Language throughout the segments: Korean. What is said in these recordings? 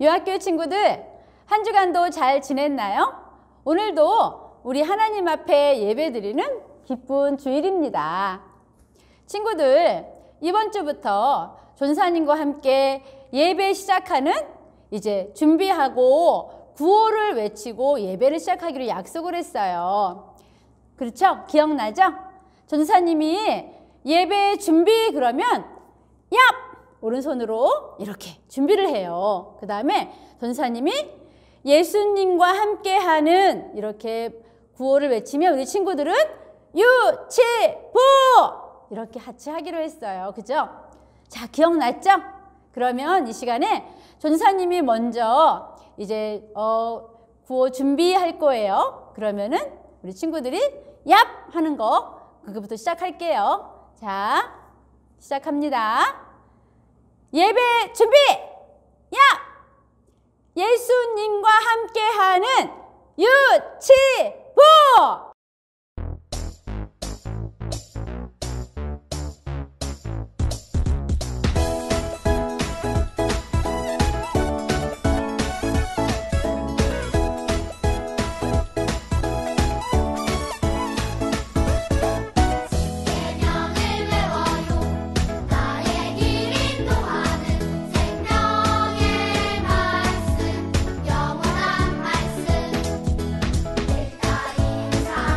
유학교 친구들, 한 주간도 잘 지냈나요? 오늘도 우리 하나님 앞에 예배드리는 기쁜 주일입니다. 친구들, 이번 주부터 전사님과 함께 예배 시작하는 이제 준비하고 구호를 외치고 예배를 시작하기로 약속을 했어요. 그렇죠? 기억나죠? 전사님이 예배 준비 그러면 얍! 오른손으로 이렇게 준비를 해요. 그 다음에 전사님이 예수님과 함께하는 이렇게 구호를 외치면 우리 친구들은 유치부! 이렇게 같이 하기로 했어요. 그죠? 자, 기억났죠? 그러면 이 시간에 전사님이 먼저 이제 구호 준비할 거예요. 그러면은 우리 친구들이 얍! 하는 거 그거부터 시작할게요. 자, 시작합니다. 예배 준비! 야! 예수님과 함께하는 유치부! 영원한 말씀 늘 따라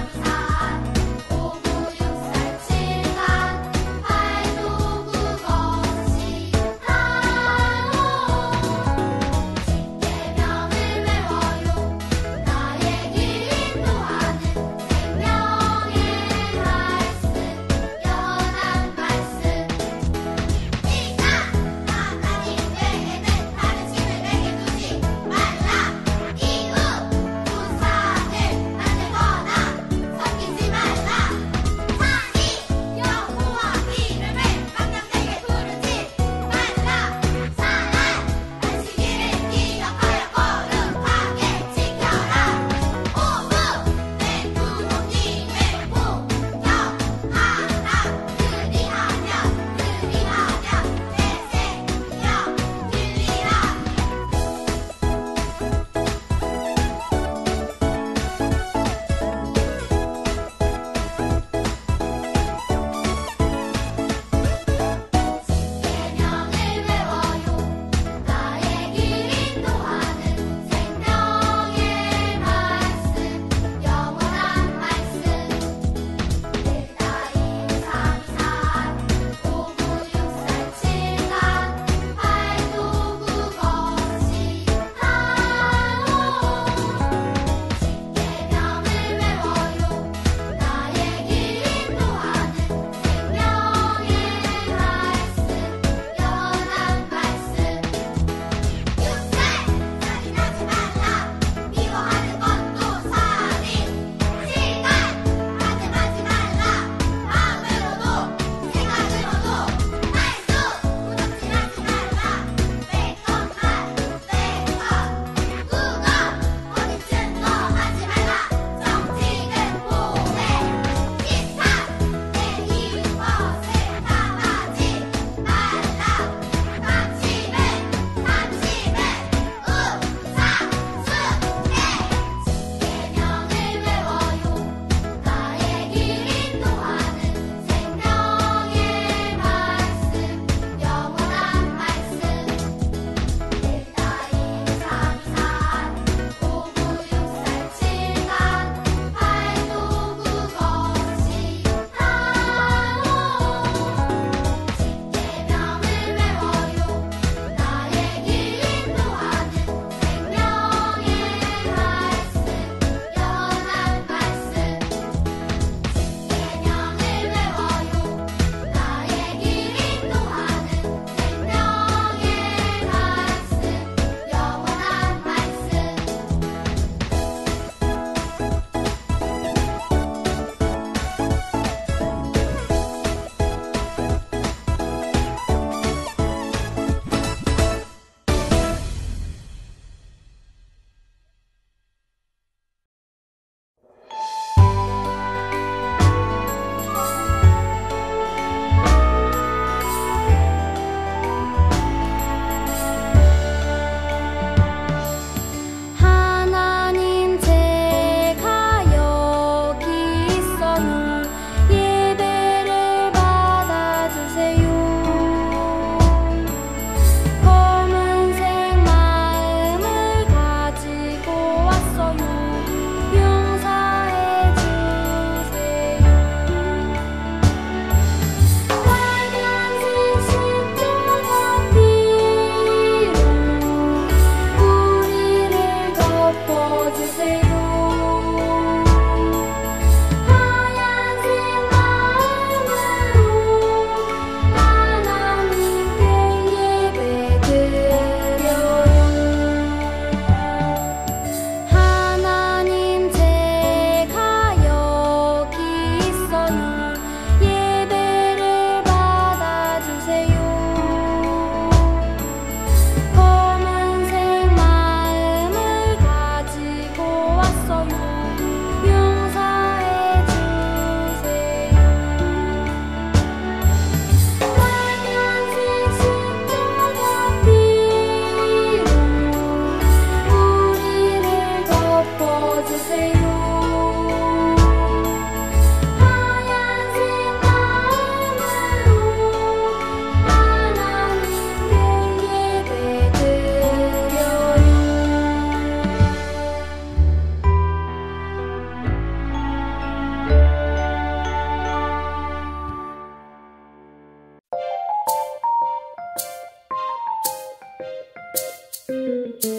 나는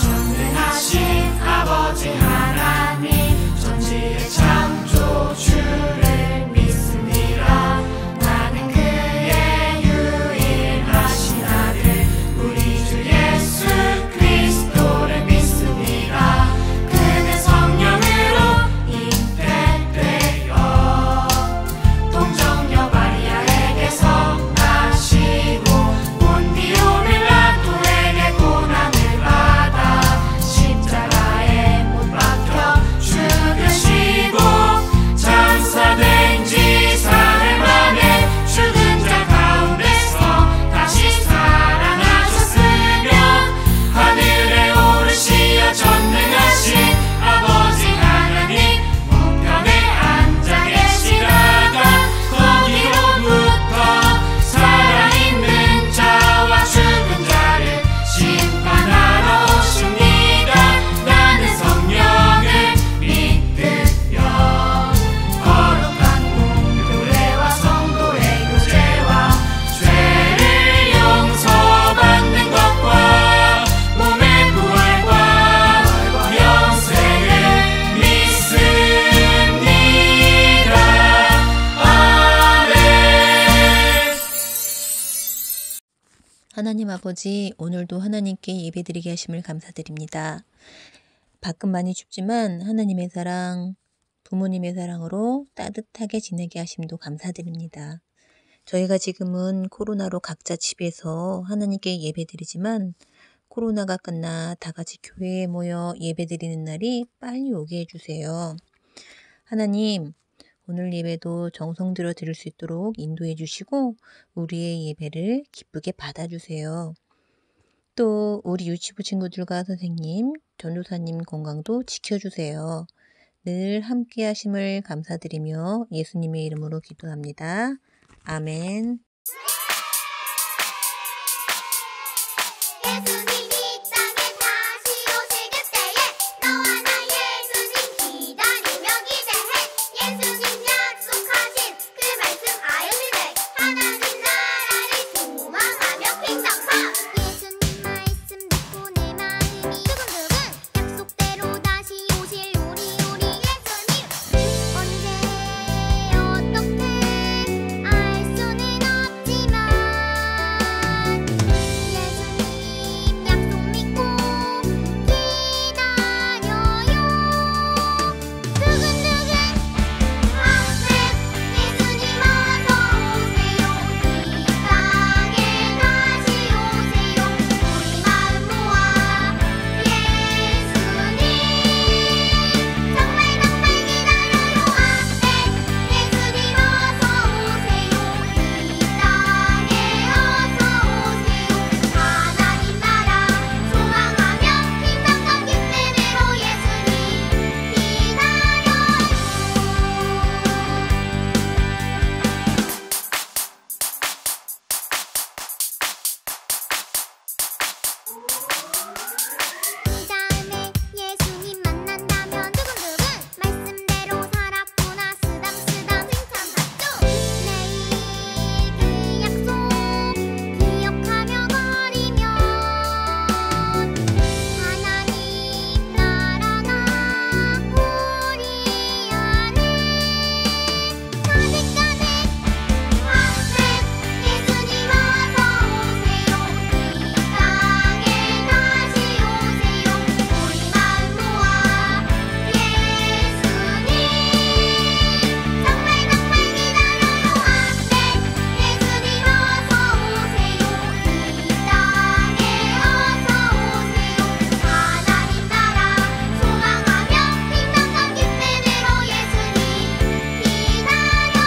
전능하신 아버지 하나님 천지의 창조주를 믿습니다. 나는 그의 유일하신 아들 우리 주 예수 그리스도를 믿습니다. 그는 성령으로 잉태되어 동정녀 마리아에게서 나시고 본디오 빌라도에게 고난을 받아 십자가에 못 박혀 죽으시고 장사된 지 사흘 만에 죽은 자 가운데서 다시 살아나셨으며 하늘에 오르시어 전능하신 아버지 하나님 우편에 앉아 계시다가 거기로부터 살아있는 자와 죽은 자를 심판하러 오십니다. 나는 성령을 믿으며 거룩한 공교회와 성도의 교제와 죄를 용서받는 것과 몸의 부활과 영생을 믿습니다. 아멘. 하나님 아버지, 오늘도 하나님께 예배드리게 하심을 감사드립니다. 밖은 많이 춥지만 하나님의 사랑, 부모님의 사랑으로 따뜻하게 지내게 하심도 감사드립니다. 저희가 지금은 코로나로 각자 집에서 하나님께 예배드리지만 코로나가 끝나 다 같이 교회에 모여 예배드리는 날이 빨리 오게 해주세요. 하나님, 오늘 예배도 정성 들여 드릴 수 있도록 인도해 주시고 우리의 예배를 기쁘게 받아주세요. 또 우리 유치부 친구들과 선생님, 전도사님 건강도 지켜주세요. 늘 함께 하심을 감사드리며 예수님의 이름으로 기도합니다. 아멘. 예수님이 땅에 다시 오실 그때에 너와 나 예수님 기다리며 기대해. 예수님 약속하신 그 말씀 아유리네. 하나님 나라를 소망하며 킹덤카. 예수님 말씀 듣고 내 마음이 두근두근 약속대로 다시 오실 우리 예수님. 언제 어떻게 알 수는 없지만 예수님 약속 믿고 기다려요. 두근두근 하세. 예수님 어서 오세요. 이 땅에 다시 오세요. 우리 마음 모아 예수님 정말 기다려요. 아멘. 예수님 어서 오세요. 이 땅에 어서 오세요. 하나님 나라 소망하며 킹덤과 기쁨으로 예수님 기다려요. 이 다음에 예수님 만난다면 두근두근 말씀대로 살았구나 쓰담쓰담 칭찬받죠. 내일 그 약속 기억하며 거리면 하나님 나라가 우리 안에 가득가득 하세. 예수님 어서 오세요. 이 땅에 다시 오세요. 우리 마음 모아 예수님 정말 기다려요. 아멘. 예수님 어서 오세요. 이 땅에 어서 오세요. 하나님 나라 소망하며 킹덤과 기쁨으로 예수님 기다려요.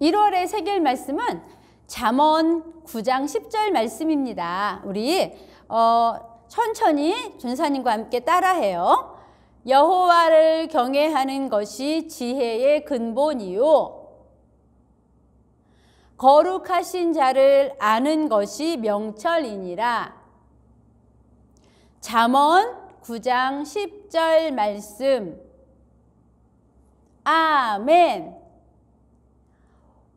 일 월의 새길 말씀은 잠언 9장 10절 말씀입니다. 우리 천천히 전사님과 함께 따라해요. 여호와를 경외하는 것이 지혜의 근본이요 거룩하신 자를 아는 것이 명철이니라. 잠언 9장 10절 말씀. 아멘.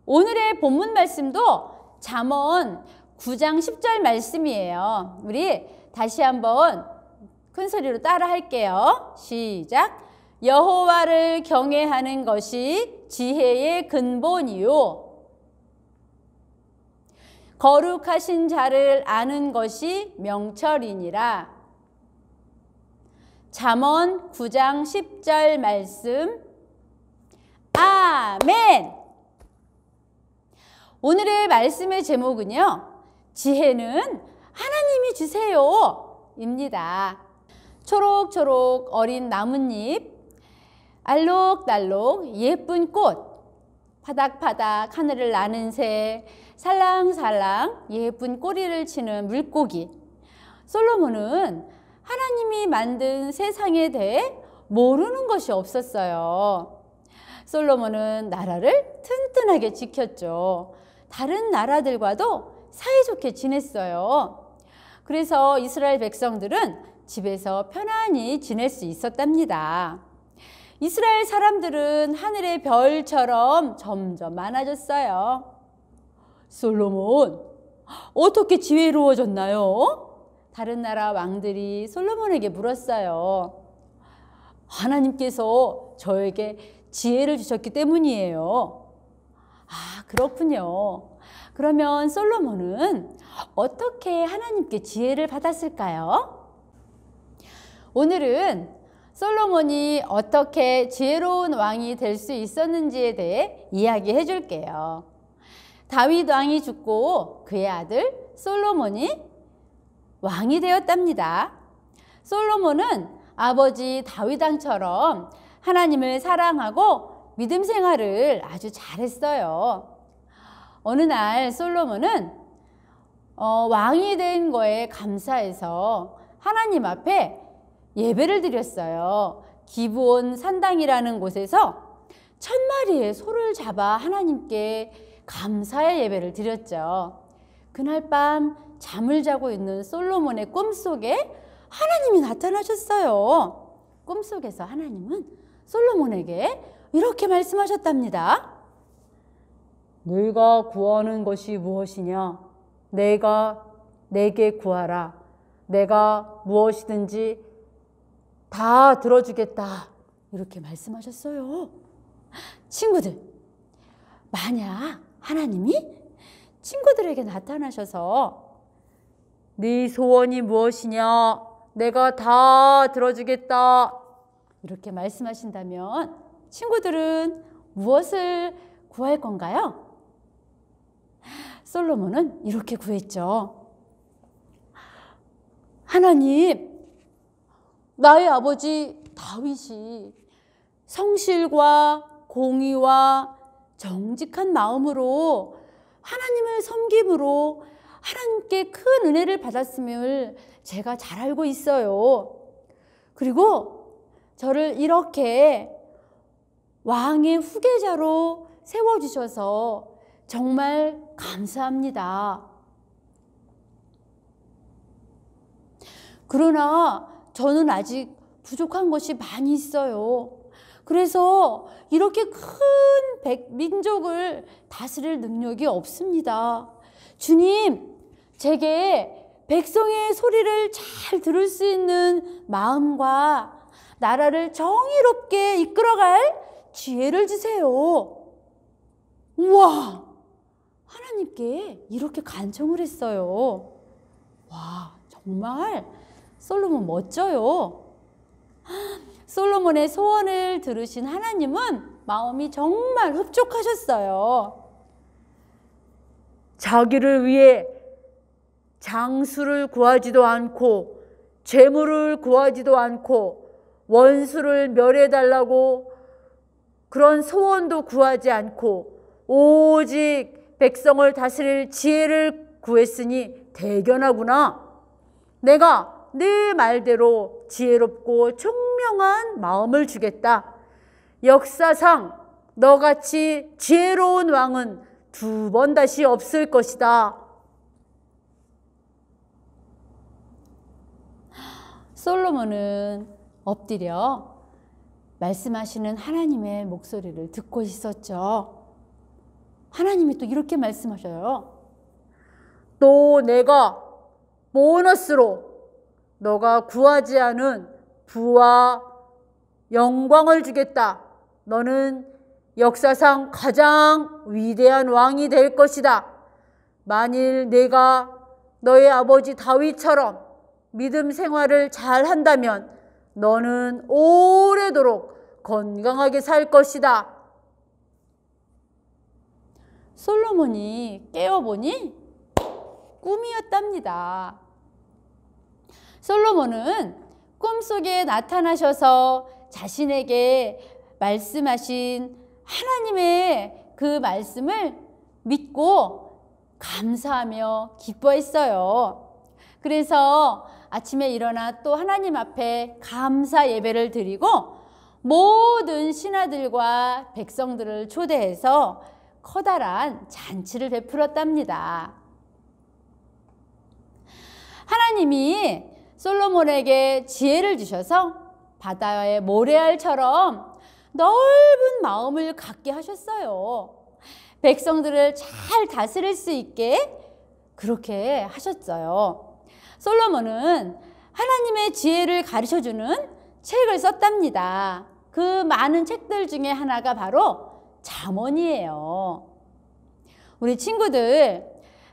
오늘의 본문 말씀도 잠언 9장 10절 말씀이에요. 우리 다시 한번 큰 소리로 따라 할게요. 시작. 여호와를 경외하는 것이 지혜의 근본이요. 거룩하신 자를 아는 것이 명철이니라. 잠언 9장 10절 말씀. 아멘. 오늘의 말씀의 제목은요, 지혜는 하나님이 주세요 입니다. 초록초록 어린 나뭇잎, 알록달록 예쁜 꽃, 파닥파닥 하늘을 나는 새, 살랑살랑 예쁜 꼬리를 치는 물고기. 솔로몬은 하나님이 만든 세상에 대해 모르는 것이 없었어요. 솔로몬은 나라를 튼튼하게 지켰죠. 다른 나라들과도 사이좋게 지냈어요. 그래서 이스라엘 백성들은 집에서 편안히 지낼 수 있었답니다. 이스라엘 사람들은 하늘의 별처럼 점점 많아졌어요. 솔로몬, 어떻게 지혜로워졌나요? 다른 나라 왕들이 솔로몬에게 물었어요. 하나님께서 저에게 지혜를 주셨기 때문이에요. 아, 그렇군요. 그러면 솔로몬은 어떻게 하나님께 지혜를 받았을까요? 오늘은 솔로몬이 어떻게 지혜로운 왕이 될 수 있었는지에 대해 이야기해 줄게요. 다윗 왕이 죽고 그의 아들 솔로몬이 왕이 되었답니다. 솔로몬은 아버지 다윗 왕처럼 하나님을 사랑하고 믿음 생활을 아주 잘했어요. 어느 날 솔로몬은 왕이 된 거에 감사해서 하나님 앞에 예배를 드렸어요. 기브온 산당이라는 곳에서 1000마리의 소를 잡아 하나님께 감사의 예배를 드렸죠. 그날 밤 잠을 자고 있는 솔로몬의 꿈속에 하나님이 나타나셨어요. 꿈속에서 하나님은 솔로몬에게 이렇게 말씀하셨답니다. 네가 구하는 것이 무엇이냐? 내게 구하라. 내가 무엇이든지 다 들어주겠다. 이렇게 말씀하셨어요. 친구들, 만약 하나님이 친구들에게 나타나셔서 네 소원이 무엇이냐? 내가 다 들어주겠다. 이렇게 말씀하신다면 친구들은 무엇을 구할 건가요? 솔로몬은 이렇게 구했죠. 하나님, 나의 아버지 다윗이 성실과 공의와 정직한 마음으로 하나님을 섬김으로 하나님께 큰 은혜를 받았음을 제가 잘 알고 있어요. 그리고 저를 이렇게 왕의 후계자로 세워주셔서 정말 감사합니다. 그러나 저는 아직 부족한 것이 많이 있어요. 그래서 이렇게 큰 민족을 다스릴 능력이 없습니다. 주님, 제게 백성의 소리를 잘 들을 수 있는 마음과 나라를 정의롭게 이끌어갈 지혜를 주세요. 우와! 하나님께 이렇게 간청을 했어요. 와, 정말 솔로몬 멋져요. 솔로몬의 소원을 들으신 하나님은 마음이 정말 흡족하셨어요. 자기를 위해 장수를 구하지도 않고 재물을 구하지도 않고 원수를 멸해달라고 그런 소원도 구하지 않고 오직 백성을 다스릴 지혜를 구했으니 대견하구나. 내가 네 말대로 지혜롭고 총명한 마음을 주겠다. 역사상 너같이 지혜로운 왕은 두 번 다시 없을 것이다. 솔로몬은 엎드려 말씀하시는 하나님의 목소리를 듣고 있었죠. 하나님이 또 이렇게 말씀하셔요. 또 내가 보너스로 너가 구하지 않은 부와 영광을 주겠다. 너는 역사상 가장 위대한 왕이 될 것이다. 만일 내가 너의 아버지 다윗처럼 믿음 생활을 잘 한다면 너는 오래도록 건강하게 살 것이다. 솔로몬이 깨어보니 꿈이었답니다. 솔로몬은 꿈속에 나타나셔서 자신에게 말씀하신 하나님의 그 말씀을 믿고 감사하며 기뻐했어요. 그래서 아침에 일어나 또 하나님 앞에 감사 예배를 드리고 모든 신하들과 백성들을 초대해서 커다란 잔치를 베풀었답니다. 하나님이 솔로몬에게 지혜를 주셔서 바다의 모래알처럼 넓은 마음을 갖게 하셨어요. 백성들을 잘 다스릴 수 있게 그렇게 하셨어요. 솔로몬은 하나님의 지혜를 가르쳐주는 책을 썼답니다. 그 많은 책들 중에 하나가 바로 잠언이에요. 우리 친구들,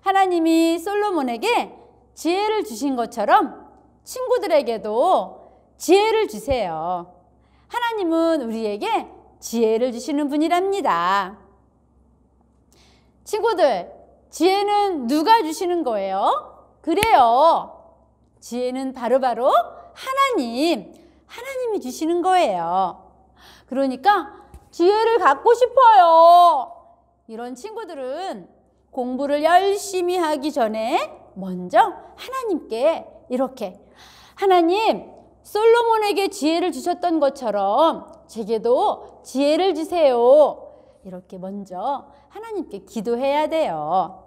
하나님이 솔로몬에게 지혜를 주신 것처럼 친구들에게도 지혜를 주세요. 하나님은 우리에게 지혜를 주시는 분이랍니다. 친구들, 지혜는 누가 주시는 거예요? 그래요. 지혜는 바로 하나님이 주시는 거예요. 그러니까 지혜를 갖고 싶어요. 이런 친구들은 공부를 열심히 하기 전에 먼저 하나님께 이렇게 하나님, 솔로몬에게 지혜를 주셨던 것처럼 제게도 지혜를 주세요. 이렇게 먼저 하나님께 기도해야 돼요.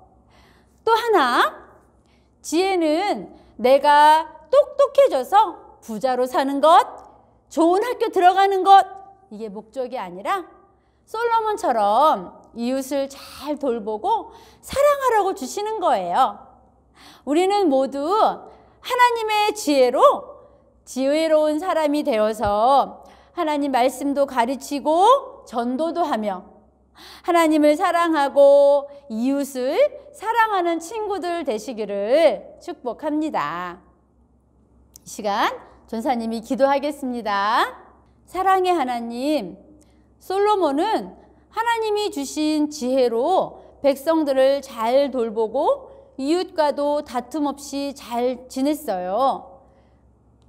또 하나, 지혜는 내가 똑똑해져서 부자로 사는 것, 좋은 학교 들어가는 것, 이게 목적이 아니라 솔로몬처럼 이웃을 잘 돌보고 사랑하라고 주시는 거예요. 우리는 모두 하나님의 지혜로 지혜로운 사람이 되어서 하나님 말씀도 가르치고 전도도 하며 하나님을 사랑하고 이웃을 사랑하는 친구들 되시기를 축복합니다. 이 시간 전사님이 기도하겠습니다. 사랑의 하나님, 솔로몬은 하나님이 주신 지혜로 백성들을 잘 돌보고 이웃과도 다툼 없이 잘 지냈어요.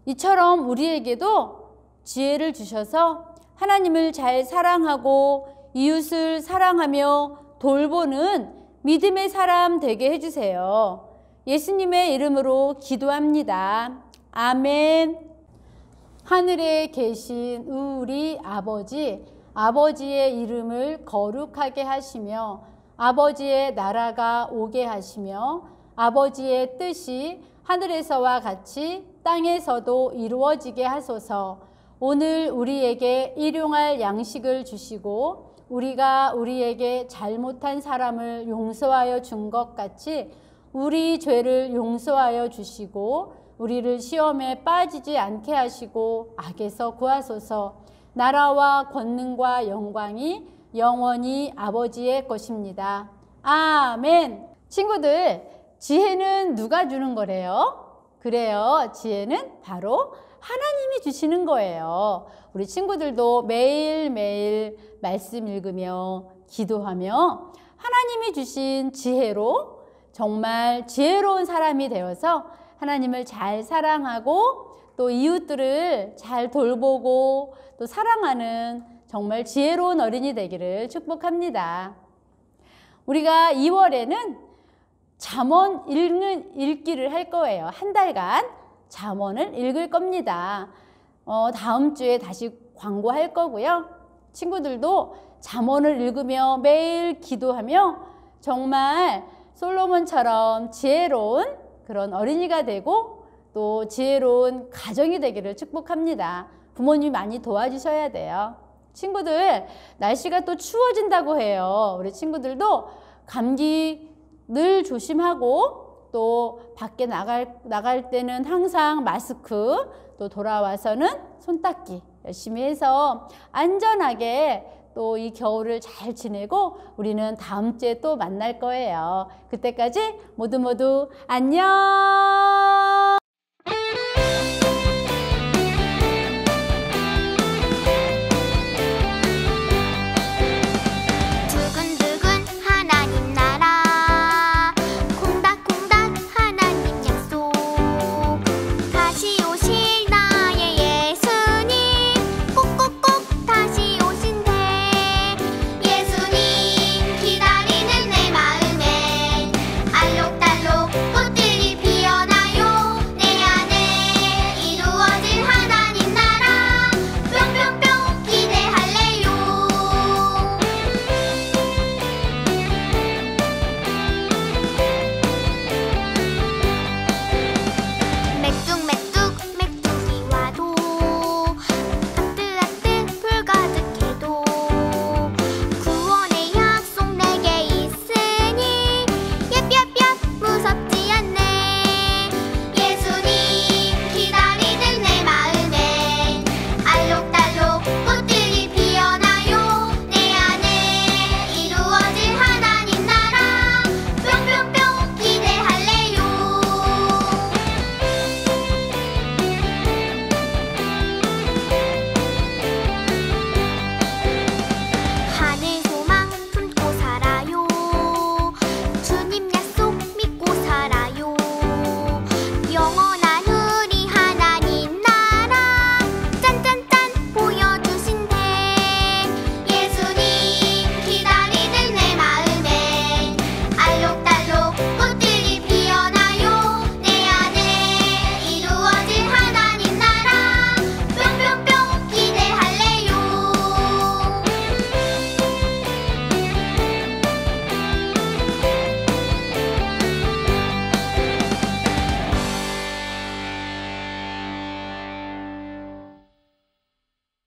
이처럼 우리에게도 지혜를 주셔서 하나님을 잘 사랑하고 이웃을 사랑하며 돌보는 믿음의 사람 되게 해주세요. 예수님의 이름으로 기도합니다. 아멘. 하늘에 계신 우리 아버지, 아버지의 이름을 거룩하게 하시며 아버지의 나라가 오게 하시며 아버지의 뜻이 하늘에서와 같이 땅에서도 이루어지게 하소서. 오늘 우리에게 일용할 양식을 주시고 우리가 우리에게 잘못한 사람을 용서하여 준 것 같이 우리 죄를 용서하여 주시고 우리를 시험에 빠지지 않게 하시고 악에서 구하소서. 나라와 권능과 영광이 영원히 아버지의 것입니다. 아멘. 친구들, 지혜는 누가 주는 거래요? 그래요. 지혜는 바로 하나님이 주시는 거예요. 우리 친구들도 매일매일 말씀 읽으며 기도하며 하나님이 주신 지혜로 정말 지혜로운 사람이 되어서 하나님을 잘 사랑하고 또 이웃들을 잘 돌보고 또 사랑하는 정말 지혜로운 어린이 되기를 축복합니다. 우리가 2월에는 잠언 읽기를 할 거예요. 한 달간 잠언을 읽을 겁니다. 다음 주에 다시 광고할 거고요. 친구들도 잠언을 읽으며 매일 기도하며 정말 솔로몬처럼 지혜로운 그런 어린이가 되고 또 지혜로운 가정이 되기를 축복합니다. 부모님이 많이 도와주셔야 돼요. 친구들, 날씨가 또 추워진다고 해요. 우리 친구들도 감기 늘 조심하고 또 밖에 나갈 때는 항상 마스크, 또 돌아와서는 손 닦기 열심히 해서 안전하게 또 이 겨울을 잘 지내고 우리는 다음 주에 또 만날 거예요. 그때까지 모두 안녕!